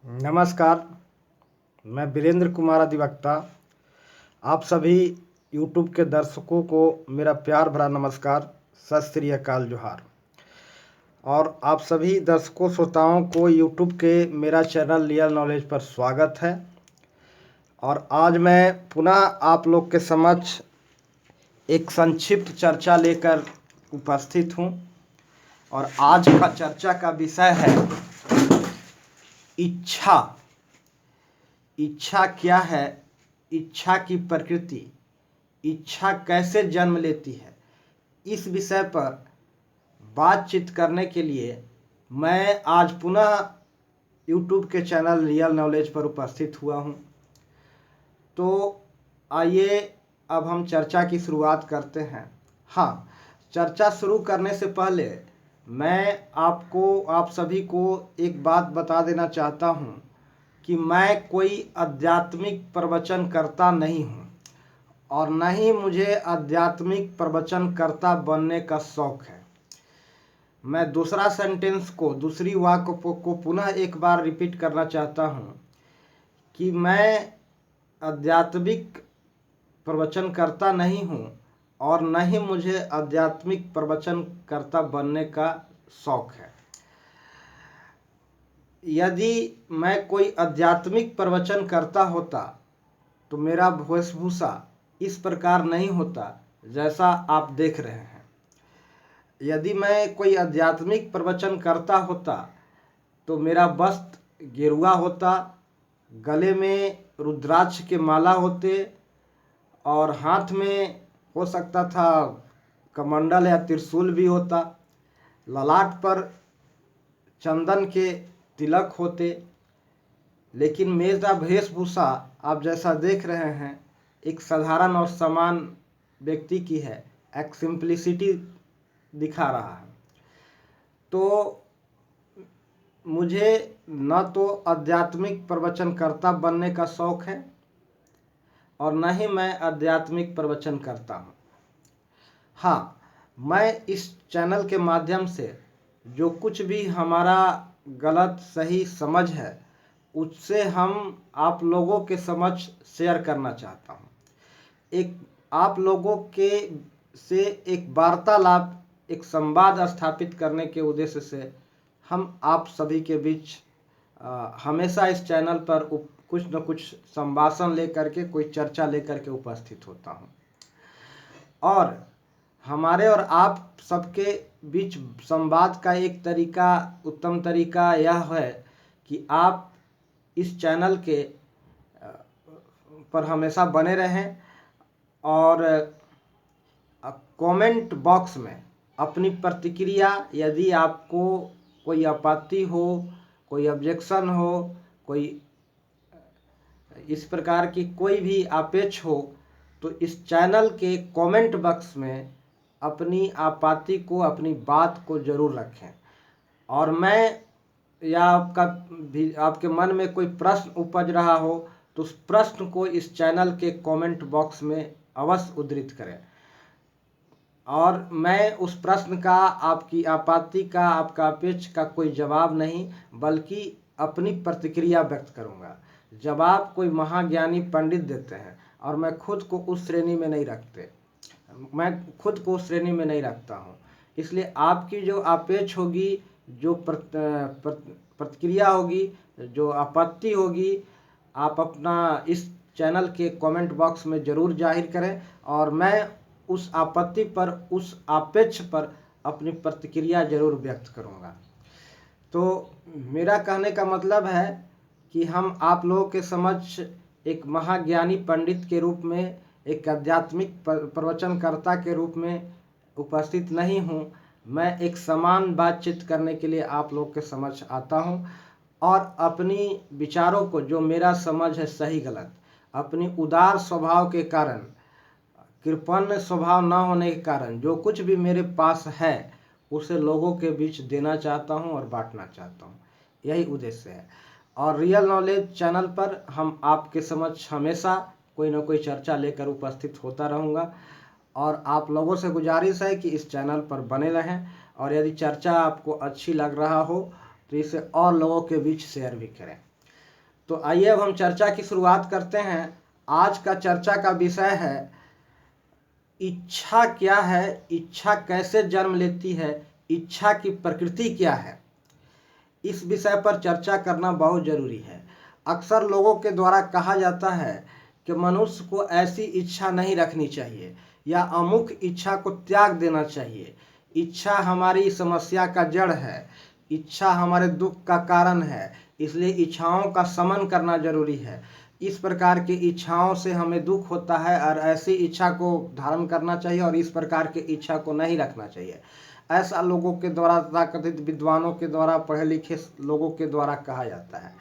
नमस्कार। मैं वीरेंद्र कुमार अधिवक्ता। आप सभी यूट्यूब के दर्शकों को मेरा प्यार भरा नमस्कार, सत श्री अकाल, जोहार। और आप सभी दर्शकों श्रोताओं को यूट्यूब के मेरा चैनल रियल नॉलेज पर स्वागत है। और आज मैं पुनः आप लोग के समक्ष एक संक्षिप्त चर्चा लेकर उपस्थित हूँ। और आज का चर्चा का विषय है इच्छा। इच्छा क्या है, इच्छा की प्रकृति, इच्छा कैसे जन्म लेती है, इस विषय पर बातचीत करने के लिए मैं आज पुनः यूट्यूब के चैनल रियल नॉलेज पर उपस्थित हुआ हूँ। तो आइए अब हम चर्चा की शुरुआत करते हैं। हाँ, चर्चा शुरू करने से पहले मैं आप सभी को एक बात बता देना चाहता हूँ कि मैं कोई आध्यात्मिक प्रवचनकर्ता नहीं हूँ और न ही मुझे आध्यात्मिक प्रवचनकर्ता बनने का शौक है। मैं दूसरी वाक्य को पुनः एक बार रिपीट करना चाहता हूँ कि मैं आध्यात्मिक प्रवचनकर्ता नहीं हूँ और न ही मुझे आध्यात्मिक प्रवचनकर्ता बनने का शौक है। यदि मैं कोई आध्यात्मिक प्रवचन करता होता तो मेरा वेशभूषा इस प्रकार नहीं होता जैसा आप देख रहे हैं। यदि मैं कोई आध्यात्मिक प्रवचन करता होता तो मेरा वस्त्र गेरुआ होता, गले में रुद्राक्ष के माला होते और हाथ में हो सकता था कमंडल या त्रिशूल भी होता, ललाट पर चंदन के तिलक होते। लेकिन मेरा वेशभूषा आप जैसा देख रहे हैं एक साधारण और समान व्यक्ति की है, एक सिंप्लिसिटी दिखा रहा है। तो मुझे न तो आध्यात्मिक प्रवचनकर्ता बनने का शौक है और न ही मैं आध्यात्मिक प्रवचन करता हूँ। हाँ, मैं इस चैनल के माध्यम से जो कुछ भी हमारा गलत सही समझ है उससे हम आप लोगों के समक्ष शेयर करना चाहता हूँ। एक आप लोगों के से एक वार्तालाप, एक संवाद स्थापित करने के उद्देश्य से हम आप सभी के बीच हमेशा इस चैनल पर कुछ न कुछ संभाषण लेकर के, कोई चर्चा लेकर के उपस्थित होता हूँ। और हमारे और आप सबके बीच संवाद का एक तरीका, उत्तम तरीका यह है कि आप इस चैनल के पर हमेशा बने रहें और कमेंट बॉक्स में अपनी प्रतिक्रिया, यदि आपको कोई आपत्ति हो, कोई ऑब्जेक्शन हो, कोई इस प्रकार की कोई भी आपेक्ष हो, तो इस चैनल के कमेंट बॉक्स में अपनी आपत्ति को, अपनी बात को जरूर रखें। और मैं या आपके मन में कोई प्रश्न उपज रहा हो तो उस प्रश्न को इस चैनल के कमेंट बॉक्स में अवश्य उद्धृत करें और मैं उस प्रश्न का, आपकी आपत्ति का, आपका अपेक्ष का कोई जवाब नहीं बल्कि अपनी प्रतिक्रिया व्यक्त करूंगा। जवाब कोई महाज्ञानी पंडित देते हैं और मैं खुद को उस श्रेणी में नहीं रखता हूँ। इसलिए आपकी जो अपेक्ष होगी, जो प्रतिक्रिया होगी, जो आपत्ति होगी, आप अपना इस चैनल के कमेंट बॉक्स में ज़रूर जाहिर करें और मैं उस आपत्ति पर, उस आपेक्ष पर अपनी प्रतिक्रिया जरूर व्यक्त करूंगा। तो मेरा कहने का मतलब है कि हम आप लोगों के समक्ष एक महाज्ञानी पंडित के रूप में, एक आध्यात्मिक प्रवचनकर्ता के रूप में उपस्थित नहीं हूँ। मैं एक समान बातचीत करने के लिए आप लोग के समक्ष आता हूँ और अपनी विचारों को, जो मेरा समझ है सही गलत, अपनी उदार स्वभाव के कारण, कृपण स्वभाव न होने के कारण जो कुछ भी मेरे पास है उसे लोगों के बीच देना चाहता हूं और बांटना चाहता हूं। यही उद्देश्य है। और रियल नॉलेज चैनल पर हम आपके समक्ष हमेशा कोई ना कोई चर्चा लेकर उपस्थित होता रहूँगा और आप लोगों से गुजारिश है कि इस चैनल पर बने रहें और यदि चर्चा आपको अच्छी लग रहा हो तो इसे और लोगों के बीच शेयर भी करें। तो आइए अब हम चर्चा की शुरुआत करते हैं। आज का चर्चा का विषय है इच्छा क्या है, इच्छा कैसे जन्म लेती है, इच्छा की प्रकृति क्या है। इस विषय पर चर्चा करना बहुत जरूरी है। अक्सर लोगों के द्वारा कहा जाता है कि मनुष्य को ऐसी इच्छा नहीं रखनी चाहिए या अमुक इच्छा को त्याग देना चाहिए। इच्छा हमारी समस्या का जड़ है, इच्छा हमारे दुख का कारण है, इसलिए इच्छाओं का शमन करना जरूरी है। इस प्रकार की इच्छाओं से हमें दुख होता है और ऐसी इच्छा को धारण करना चाहिए और इस प्रकार की इच्छा को नहीं रखना चाहिए। ऐसा लोगों के द्वारा, तथाकथित विद्वानों के द्वारा, पढ़े लिखे लोगों के द्वारा कहा जाता है।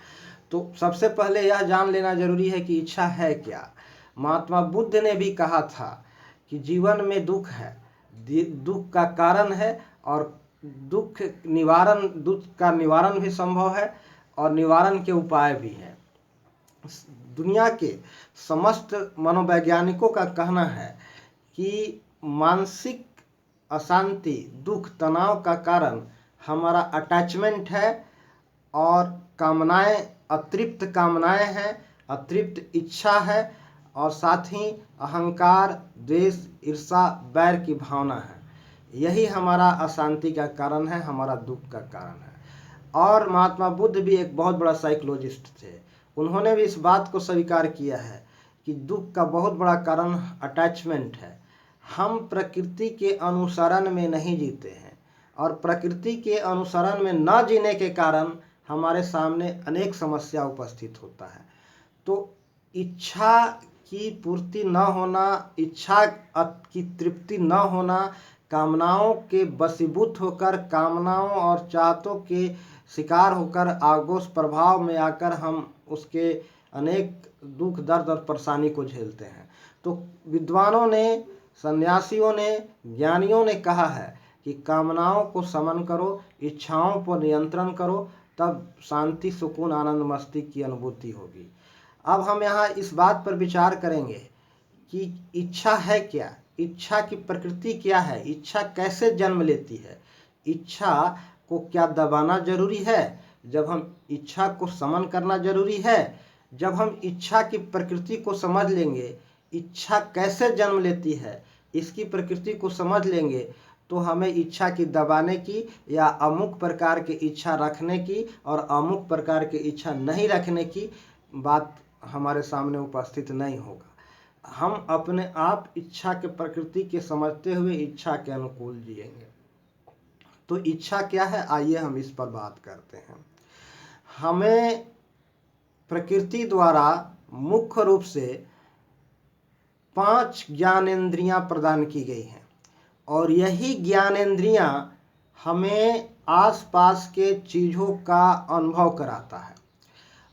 तो सबसे पहले यह जान लेना जरूरी है कि इच्छा है क्या। महात्मा बुद्ध ने भी कहा था कि जीवन में दुख है, दुख का कारण है और दुख का निवारण भी संभव है और निवारण के उपाय भी है। दुनिया के समस्त मनोवैज्ञानिकों का कहना है कि मानसिक अशांति, दुख, तनाव का कारण हमारा अटैचमेंट है और कामनाएं, अतृप्त कामनाएं हैं, अतृप्त इच्छा है और साथ ही अहंकार, द्वेष, ईर्ष्या, बैर की भावना है। यही हमारा अशांति का कारण है, हमारा दुख का कारण है। और महात्मा बुद्ध भी एक बहुत बड़ा साइकोलॉजिस्ट थे। उन्होंने भी इस बात को स्वीकार किया है कि दुख का बहुत बड़ा कारण अटैचमेंट है। हम प्रकृति के अनुसरण में नहीं जीते हैं और प्रकृति के अनुसरण में न जीने के कारण हमारे सामने अनेक समस्या उपस्थित होता है। तो इच्छा की पूर्ति न होना, इच्छा की तृप्ति न होना, कामनाओं के वशीभूत होकर, कामनाओं और चाहतों के शिकार होकर आगोश प्रभाव में आकर हम उसके अनेक दुख, दर्द और परेशानी को झेलते हैं। तो विद्वानों ने, सन्यासियों ने, ज्ञानियों ने कहा है कि कामनाओं को शमन करो, इच्छाओं पर नियंत्रण करो, तब शांति, सुकून, आनंद, मस्ती की अनुभूति होगी। अब हम यहाँ इस बात पर विचार करेंगे कि इच्छा है क्या, इच्छा की प्रकृति क्या है, इच्छा कैसे जन्म लेती है, इच्छा को क्या दबाना जरूरी है, जब हम इच्छा को शमन करना जरूरी है। जब हम इच्छा की प्रकृति को समझ लेंगे, इच्छा कैसे जन्म लेती है, इसकी प्रकृति को समझ लेंगे, तो हमें इच्छा की दबाने की या अमुक प्रकार की इच्छा रखने की और अमुक प्रकार की इच्छा नहीं रखने की बात हमारे सामने उपस्थित नहीं होगा। हम अपने आप इच्छा के प्रकृति के समझते हुए इच्छा के अनुकूल जिएंगे। तो इच्छा क्या है, आइए हम इस पर बात करते हैं। हमें प्रकृति द्वारा मुख्य रूप से 5 ज्ञानेंद्रियां प्रदान की गई हैं और यही ज्ञानेंद्रियां हमें आसपास के चीज़ों का अनुभव कराता है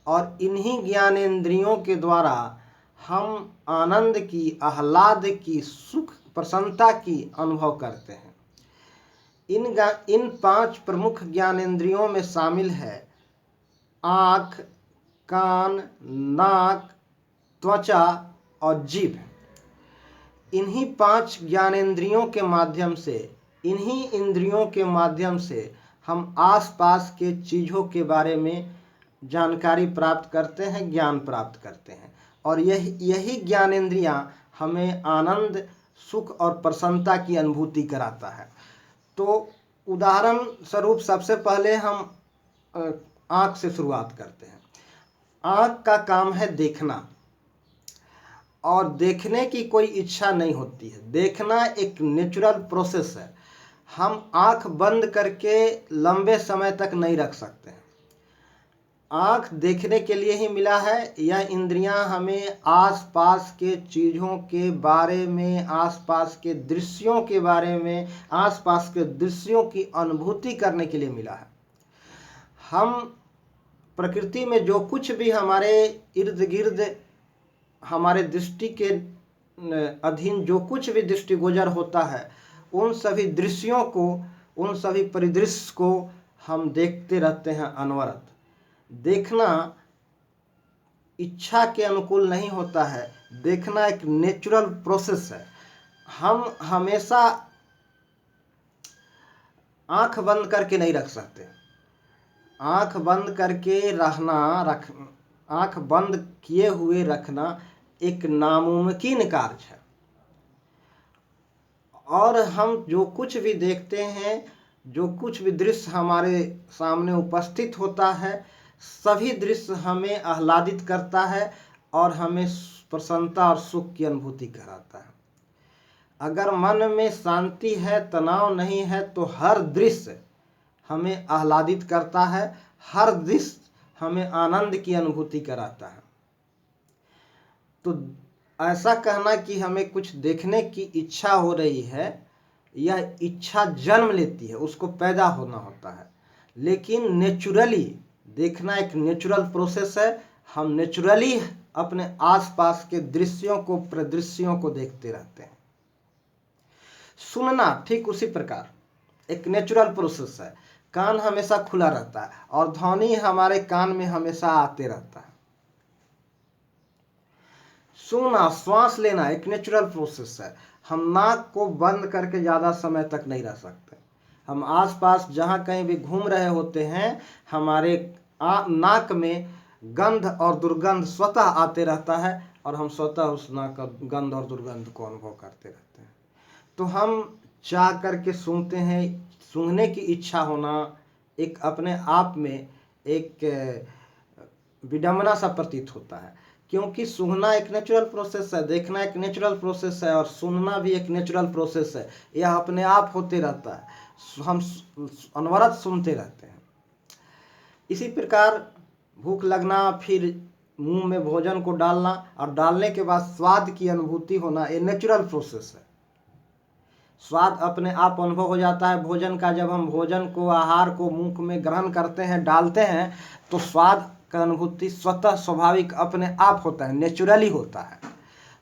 और इन्हीं ज्ञानेंद्रियों के द्वारा हम आनंद की, आह्लाद की, सुख, प्रसन्नता की अनुभव करते हैं। इन 5 प्रमुख ज्ञानेंद्रियों में शामिल है आँख, कान, नाक, त्वचा और जीभ। इन्हीं 5 ज्ञानेंद्रियों के माध्यम से, इन्हीं इंद्रियों के माध्यम से हम आसपास के चीज़ों के बारे में जानकारी प्राप्त करते हैं, ज्ञान प्राप्त करते हैं और यही ज्ञानेंद्रियां हमें आनंद, सुख और प्रसन्नता की अनुभूति कराता है। तो उदाहरण स्वरूप सबसे पहले हम आँख से शुरुआत करते हैं। आँख का काम है देखना और देखने की कोई इच्छा नहीं होती है। देखना एक नेचुरल प्रोसेस है। हम आँख बंद करके लंबे समय तक नहीं रख सकते हैं। आँख देखने के लिए ही मिला है। यह इंद्रियां हमें आसपास के चीज़ों के बारे में, आसपास के दृश्यों के बारे में, आसपास के दृश्यों की अनुभूति करने के लिए मिला है। हम प्रकृति में जो कुछ भी हमारे इर्द गिर्द, हमारे दृष्टि के अधीन जो कुछ भी दृष्टिगोचर होता है, उन सभी दृश्यों को, उन सभी परिदृश्य को हम देखते रहते हैं अनवरत। देखना इच्छा के अनुकूल नहीं होता है। देखना एक नेचुरल प्रोसेस है। हम हमेशा आंख बंद करके नहीं रख सकते। आंख बंद करके आंख बंद किए हुए रखना एक नामुमकिन कार्य है। और हम जो कुछ भी देखते हैं, जो कुछ भी दृश्य हमारे सामने उपस्थित होता है, सभी दृश्य हमें आह्लादित करता है और हमें प्रसन्नता और सुख की अनुभूति कराता है। अगर मन में शांति है, तनाव नहीं है, तो हर दृश्य हमें आह्लादित करता है, हर दृश्य हमें आनंद की अनुभूति कराता है। तो ऐसा कहना कि हमें कुछ देखने की इच्छा हो रही है, यह इच्छा जन्म लेती है, उसको पैदा होना होता है। लेकिन नेचुरली देखना एक नेचुरल प्रोसेस है। हम नेचुरली अपने आसपास के दृश्यों को, परिदृश्यों को देखते रहते हैं। सुनना ठीक उसी प्रकार एक नेचुरल प्रोसेस है। कान हमेशा खुला रहता है और ध्वनि हमारे कान में हमेशा आते रहता है। सुनना, श्वास लेना एक नेचुरल प्रोसेस है। हम नाक को बंद करके ज़्यादा समय तक नहीं रह सकते। हम आसपास जहाँ कहीं भी घूम रहे होते हैं, हमारे नाक में गंध और दुर्गंध स्वतः आते रहता है और हम स्वतः उस नाक का गंध और दुर्गंध को अनुभव करते रहते हैं। तो हम चाह करके सूंघते हैं। सूंघने की इच्छा होना एक अपने आप में एक विडंबना सा प्रतीत होता है, क्योंकि सूंघना एक नेचुरल प्रोसेस है, देखना एक नेचुरल प्रोसेस है और सुनना भी एक नेचुरल प्रोसेस है। यह अपने आप होते रहता है, हम अनवरत सुनते रहते हैं। इसी प्रकार भूख लगना, फिर मुंह में भोजन को डालना और डालने के बाद स्वाद की अनुभूति होना, ये नेचुरल प्रोसेस है। स्वाद अपने आप अनुभव हो जाता है भोजन का। जब हम भोजन को, आहार को मुंह में ग्रहण करते हैं, डालते हैं, तो स्वाद का अनुभूति स्वतः स्वाभाविक अपने आप होता है, नेचुरली होता है।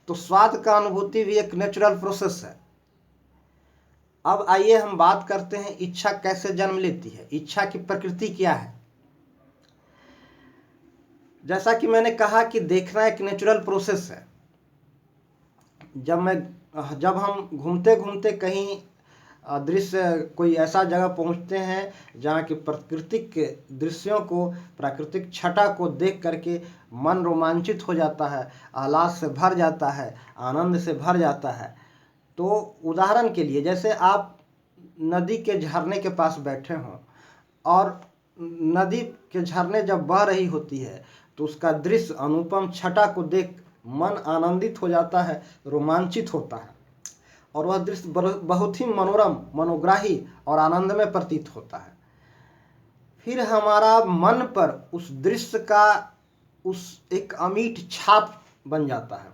तो स्वाद का अनुभूति भी एक नेचुरल प्रोसेस है। अब आइए हम बात करते हैं इच्छा कैसे जन्म लेती है, इच्छा की प्रकृति क्या है। जैसा कि मैंने कहा कि देखना एक नेचुरल प्रोसेस है। जब हम घूमते घूमते कहीं दृश्य, कोई ऐसा जगह पहुंचते हैं जहाँ की प्राकृतिक दृश्यों को, प्राकृतिक छटा को देख करके मन रोमांचित हो जाता है, आह्लाद से भर जाता है, आनंद से भर जाता है। तो उदाहरण के लिए, जैसे आप नदी के झरने के पास बैठे हों और नदी के झरने जब बह रही होती है तो उसका दृश्य, अनुपम छटा को देख मन आनंदित हो जाता है, रोमांचित होता है और वह दृश्य बहुत ही मनोरम, मनोग्राही और आनंदमय प्रतीत होता है। फिर हमारा मन पर उस दृश्य का एक अमिट छाप बन जाता है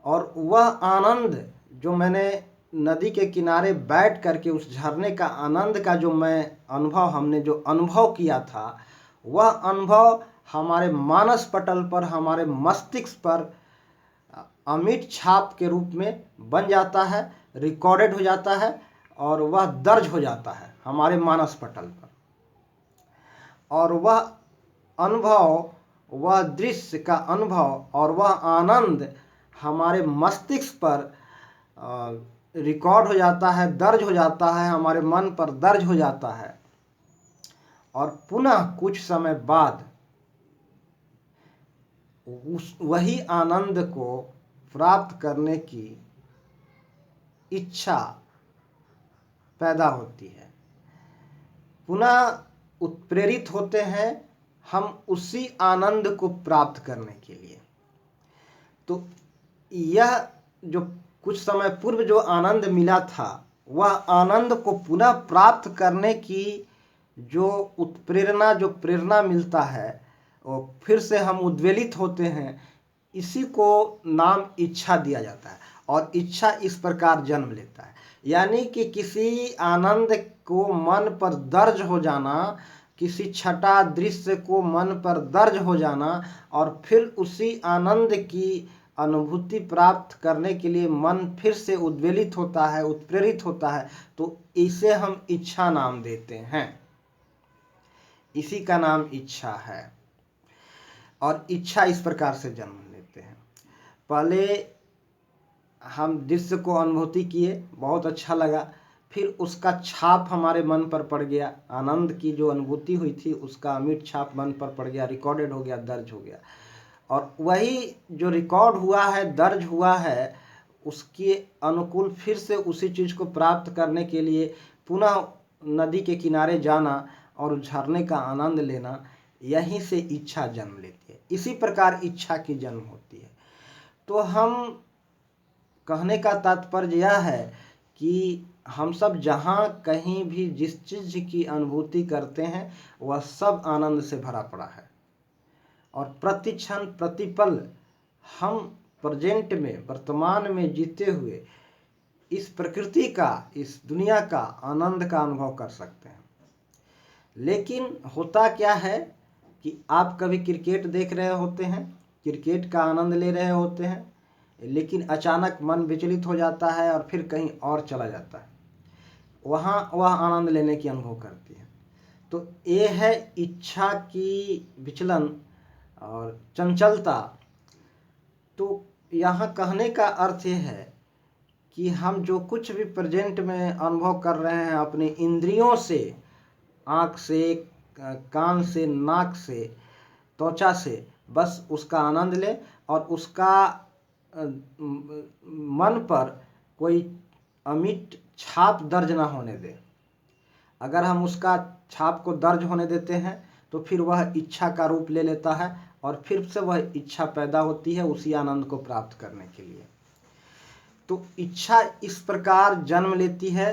और वह आनंद जो मैंने नदी के किनारे बैठ करके उस झरने का आनंद का हमने जो अनुभव किया था, वह अनुभव हमारे मानस पटल पर, हमारे मस्तिष्क पर अमिट छाप के रूप में बन जाता है, रिकॉर्डेड हो जाता है और वह दर्ज हो जाता है हमारे मानस पटल पर। और वह अनुभव, वह दृश्य का अनुभव और वह आनंद हमारे मस्तिष्क पर रिकॉर्ड हो जाता है, दर्ज हो जाता है, हमारे मन पर दर्ज हो जाता है। और पुनः कुछ समय बाद वही आनंद को प्राप्त करने की इच्छा पैदा होती है। पुनः उत्प्रेरित होते हैं हम उसी आनंद को प्राप्त करने के लिए। तो यह जो कुछ समय पूर्व जो आनंद मिला था, वह आनंद को पुनः प्राप्त करने की जो उत्प्रेरणा, जो प्रेरणा मिलता है, और फिर से हम उद्वेलित होते हैं, इसी को नाम इच्छा दिया जाता है। और इच्छा इस प्रकार जन्म लेता है, यानी कि किसी आनंद को मन पर दर्ज हो जाना, किसी छटा दृश्य को मन पर दर्ज हो जाना और फिर उसी आनंद की अनुभूति प्राप्त करने के लिए मन फिर से उद्वेलित होता है, उत्प्रेरित होता है, तो इसे हम इच्छा नाम देते हैं। इसी का नाम इच्छा है। और इच्छा इस प्रकार से जन्म लेते हैं। पहले हम दृश्य को अनुभूति किए, बहुत अच्छा लगा, फिर उसका छाप हमारे मन पर पड़ गया, आनंद की जो अनुभूति हुई थी उसका अमिट छाप मन पर पड़ गया, रिकॉर्डेड हो गया, दर्ज हो गया। और वही जो रिकॉर्ड हुआ है, दर्ज हुआ है, उसके अनुकूल फिर से उसी चीज़ को प्राप्त करने के लिए पुनः नदी के किनारे जाना और झरने का आनंद लेना, यहीं से इच्छा जन्म लेती है। इसी प्रकार इच्छा की जन्म होती है। तो हम कहने का तात्पर्य यह है कि हम सब जहाँ कहीं भी जिस चीज़ की अनुभूति करते हैं वह सब आनंद से भरा पड़ा है। और प्रति क्षण प्रतिपल हम प्रेजेंट में, वर्तमान में जीते हुए इस प्रकृति का, इस दुनिया का आनंद का अनुभव कर सकते हैं। लेकिन होता क्या है कि आप कभी क्रिकेट देख रहे होते हैं, क्रिकेट का आनंद ले रहे होते हैं, लेकिन अचानक मन विचलित हो जाता है और फिर कहीं और चला जाता है, वहाँ वह आनंद लेने की अनुभव करती है। तो ये है इच्छा की विचलन और चंचलता। तो यहाँ कहने का अर्थ ये है कि हम जो कुछ भी प्रेजेंट में अनुभव कर रहे हैं अपनी इंद्रियों से, आँख से, कान से, नाक से, त्वचा से, बस उसका आनंद लें और उसका मन पर कोई अमिट छाप दर्ज ना होने दें। अगर हम उसका छाप को दर्ज होने देते हैं तो फिर वह इच्छा का रूप ले लेता है और फिर से वह इच्छा पैदा होती है उसी आनंद को प्राप्त करने के लिए। तो इच्छा इस प्रकार जन्म लेती है।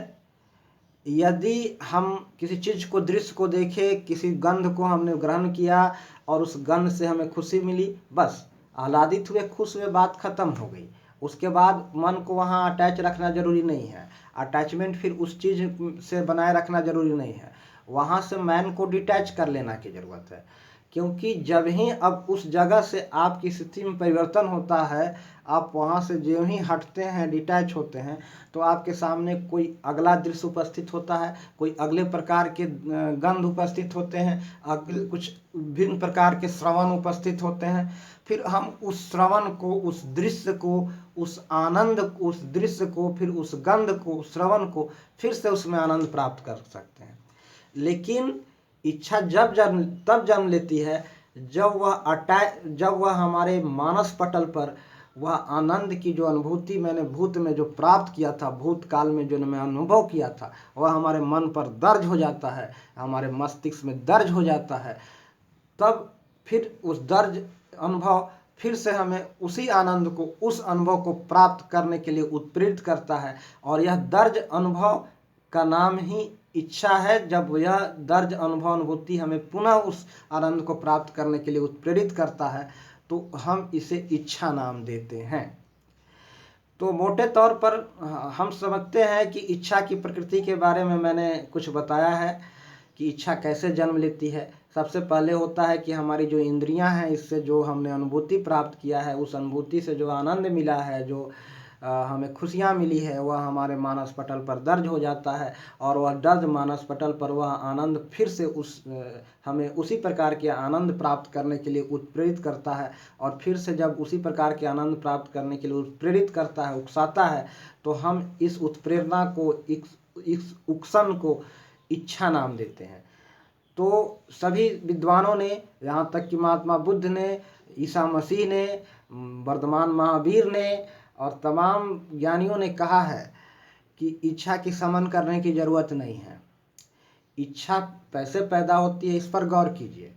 यदि हम किसी चीज़ को, दृश्य को देखें, किसी गंध को हमने ग्रहण किया और उस गंध से हमें खुशी मिली, बस आह्लादित हुए, खुश हुए, बात खत्म हो गई। उसके बाद मन को वहाँ अटैच रखना जरूरी नहीं है, अटैचमेंट फिर उस चीज़ से बनाए रखना जरूरी नहीं है, वहाँ से मैन को डिटैच कर लेना की ज़रूरत है। क्योंकि जब ही अब उस जगह से आपकी स्थिति में परिवर्तन होता है, आप वहाँ से जो ही हटते हैं, डिटैच होते हैं, तो आपके सामने कोई अगला दृश्य उपस्थित होता है, कोई अगले प्रकार के गंध उपस्थित होते हैं, कुछ भिन्न प्रकार के श्रवण उपस्थित होते हैं। फिर हम उस श्रवण को, उस दृश्य को, उस आनंद, उस दृश्य को, फिर उस गंध को, उस श्रवण को, फिर से उसमें आनंद प्राप्त कर सकते हैं। लेकिन इच्छा तब जन्म लेती है जब वह हमारे मानस पटल पर वह आनंद की जो अनुभूति मैंने भूत में जो प्राप्त किया था, भूतकाल में जो मैं अनुभव किया था, वह हमारे मन पर दर्ज हो जाता है, हमारे मस्तिष्क में दर्ज हो जाता है। तब फिर उस दर्ज अनुभव फिर से हमें उसी आनंद को, उस अनुभव को प्राप्त करने के लिए उत्प्रेरित करता है। और यह दर्ज अनुभव का नाम ही इच्छा है। जब यह दर्ज अनुभूति हमें पुनः उस आनंद को प्राप्त करने के लिए उत्प्रेरित करता है तो हम इसे इच्छा नाम देते हैं। तो मोटे तौर पर हम समझते हैं कि इच्छा की प्रकृति के बारे में मैंने कुछ बताया है कि इच्छा कैसे जन्म लेती है। सबसे पहले होता है कि हमारी जो इंद्रियां हैं, इससे जो हमने अनुभूति प्राप्त किया है, उस अनुभूति से जो आनंद मिला है, जो हमें खुशियाँ मिली है, वह हमारे मानस पटल पर दर्ज हो जाता है। और वह दर्ज मानस पटल पर वह आनंद फिर से हमें उसी प्रकार के आनंद प्राप्त करने के लिए उत्प्रेरित करता है। और फिर से जब उसी प्रकार के आनंद प्राप्त करने के लिए उत्प्रेरित करता है, उकसाता है, तो हम इस उत्प्रेरणा को, इस उकसन को इच्छा नाम देते हैं। तो सभी विद्वानों ने, यहाँ तक कि महात्मा बुद्ध ने, ईसा मसीह ने, वर्धमान महावीर ने और तमाम ज्ञानियों ने कहा है कि इच्छा की समन करने की ज़रूरत नहीं है। इच्छा कैसे पैदा होती है इस पर गौर कीजिए।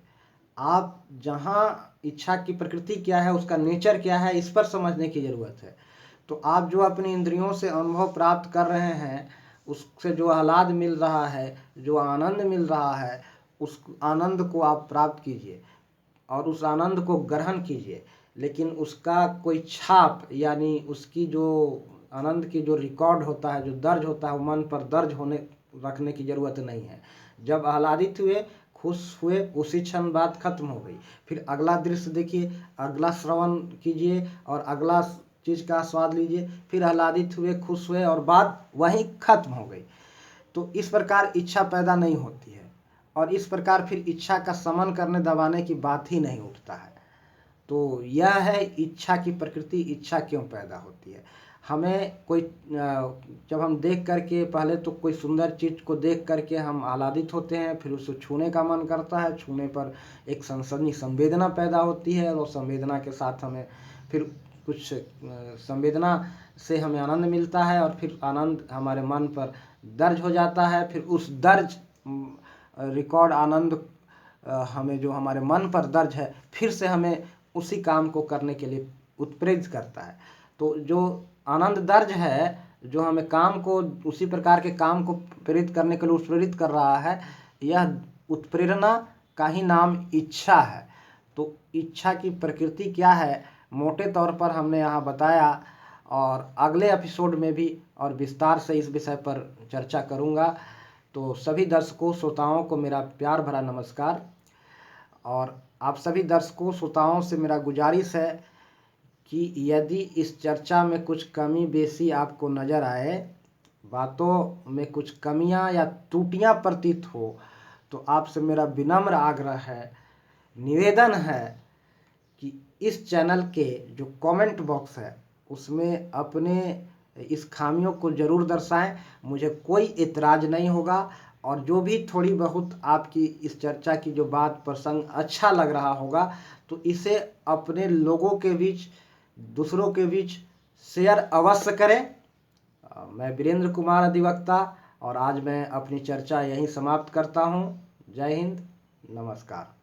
आप जहाँ इच्छा की प्रकृति क्या है, उसका नेचर क्या है, इस पर समझने की ज़रूरत है। तो आप जो अपनी इंद्रियों से अनुभव प्राप्त कर रहे हैं, उससे जो आह्लाद मिल रहा है, जो आनंद मिल रहा है, उस आनंद को आप प्राप्त कीजिए और उस आनंद को ग्रहण कीजिए। लेकिन उसका कोई छाप, यानी उसकी जो आनंद की जो रिकॉर्ड होता है, जो दर्ज होता है, वो मन पर दर्ज होने रखने की ज़रूरत नहीं है। जब आह्लादित हुए, खुश हुए, उसी क्षण बात खत्म हो गई। फिर अगला दृश्य देखिए, अगला श्रवण कीजिए और अगला चीज़ का स्वाद लीजिए, फिर आह्लादित हुए, खुश हुए और बात वहीं खत्म हो गई। तो इस प्रकार इच्छा पैदा नहीं होती है और इस प्रकार फिर इच्छा का समन करने दबाने की बात ही नहीं उठता है। तो यह है इच्छा की प्रकृति, इच्छा क्यों पैदा होती है। हमें कोई जब हम देख करके पहले तो कोई सुंदर चीज़ को देख करके हम आह्लादित होते हैं, फिर उसे छूने का मन करता है, छूने पर एक सनसनी संवेदना पैदा होती है और संवेदना के साथ हमें फिर कुछ संवेदना से हमें आनंद मिलता है और फिर आनंद हमारे मन पर दर्ज हो जाता है। फिर उस दर्ज रिकॉर्ड आनंद हमें जो हमारे मन पर दर्ज है फिर से हमें उसी काम को करने के लिए उत्प्रेरित करता है। तो जो आनंद दर्ज है जो हमें काम को उसी प्रकार के काम को प्रेरित करने के लिए उत्प्रेरित कर रहा है, यह उत्प्रेरणा का ही नाम इच्छा है। तो इच्छा की प्रकृति क्या है मोटे तौर पर हमने यहाँ बताया, और अगले एपिसोड में भी और विस्तार से इस विषय पर चर्चा करूँगा। तो सभी दर्शकों श्रोताओं को मेरा प्यार भरा नमस्कार, और आप सभी दर्शकों श्रोताओं से मेरा गुजारिश है कि यदि इस चर्चा में कुछ कमी बेसी आपको नज़र आए, बातों में कुछ कमियां या त्रुटियां प्रतीत हो, तो आपसे मेरा विनम्र आग्रह है, निवेदन है कि इस चैनल के जो कमेंट बॉक्स है उसमें अपने इस खामियों को ज़रूर दर्शाएं। मुझे कोई एतराज़ नहीं होगा, और जो भी थोड़ी बहुत आपकी इस चर्चा की जो बात प्रसंग अच्छा लग रहा होगा तो इसे अपने लोगों के बीच, दूसरों के बीच शेयर अवश्य करें। मैं वीरेंद्र कुमार अधिवक्ता, और आज मैं अपनी चर्चा यहीं समाप्त करता हूं। जय हिंद, नमस्कार।